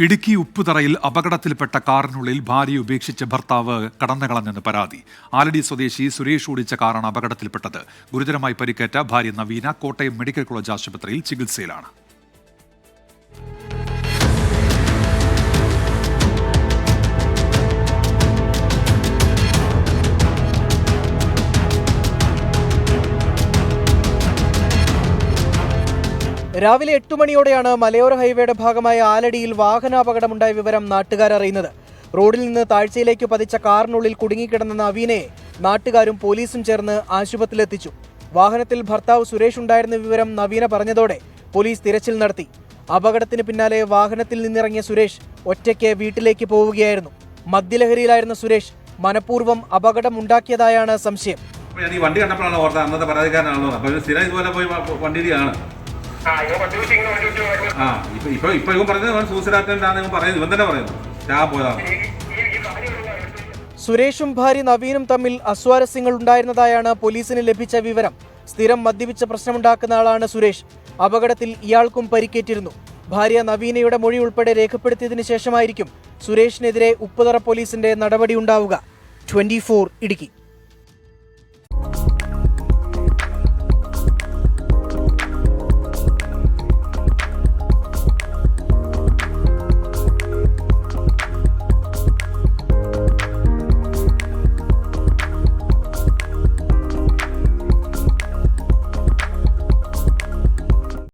ഇടുക്കി ഉപ്പുതറയിൽ അപകടത്തിൽപ്പെട്ട കാറിനുള്ളിൽ ഭാര്യയെ ഉപേക്ഷിച്ച ഭർത്താവ് കടന്നുകളഞ്ഞെന്ന് പരാതി. ആലടി സ്വദേശി സുരേഷ് ഓടിച്ച കാറാണ് അപകടത്തിൽപ്പെട്ടത്. ഗുരുതരമായി പരിക്കേറ്റ ഭാര്യ നവീന കോട്ടയം മെഡിക്കൽ കോളേജ് ആശുപത്രിയിൽ ചികിത്സയിലാണ്. രാവിലെ 8 മണിയോടെയാണ് മലയോര ഹൈവേയുടെ ഭാഗമായ ആലടിയിൽ വാഹനാപകടമുണ്ടായ വിവരം നാട്ടുകാർ അറിയുന്നത്. റോഡിൽ നിന്ന് താഴ്ചയിലേക്ക് പതിച്ച കാറിനുള്ളിൽ കുടുങ്ങിക്കിടന്ന നവീനയെ നാട്ടുകാരും പോലീസും ചേർന്ന് ആശുപത്രിയിലെത്തിച്ചു. വാഹനത്തിൽ ഭർത്താവ് സുരേഷ് ഉണ്ടായിരുന്ന വിവരം നവീന പറഞ്ഞതോടെ പോലീസ് തിരച്ചിൽ നടത്തി. അപകടത്തിന് പിന്നാലെ വാഹനത്തിൽ നിന്നിറങ്ങിയ സുരേഷ് ഒറ്റയ്ക്ക് വീട്ടിലേക്ക് പോവുകയായിരുന്നു. മദ്യലഹരിയിലായിരുന്ന സുരേഷ് മനഃപൂർവ്വം അപകടമുണ്ടാക്കിയതായാണ് സംശയം. ഈ വണ്ടി കണ്ടപ്പോഴാണ് ഓർത്തത്, അന്നത്തെ പരാതിക്കാരനാണല്ലോ. അപ്പോൾ സ്ഥിരം ഇതുപോലെ പോയി വണ്ടിയിലാണ്. ഇപ്പൊ ഇവൻ പറഞ്ഞത് സൂസൈഡ് അറ്റംപ്റ്റ് ആണ് പറയുന്നത്. ഇവൻ തന്നെ പറയുന്നു ഞാൻ പോയതാണ്. സുരേഷും ഭാര്യ നവീനും തമ്മിൽ അസ്വാരസ്യങ്ങൾ ഉണ്ടായിരുന്നതായാണ് പോലീസിന് ലഭിച്ച വിവരം. സ്ഥിരം മദ്യപിച്ച പ്രശ്നമുണ്ടാക്കുന്ന ആളാണ് സുരേഷ്. അപകടത്തിൽ ഇയാൾക്കും പരിക്കേറ്റിരുന്നു. ഭാര്യ നവീനയുടെ മൊഴി ഉൾപ്പെടെ രേഖപ്പെടുത്തിയതിനു ശേഷമായിരിക്കും സുരേഷിനെതിരെ ഉപ്പുതറ പോലീസിന്റെ നടപടി ഉണ്ടാവുക. 24 ഇടുക്കി.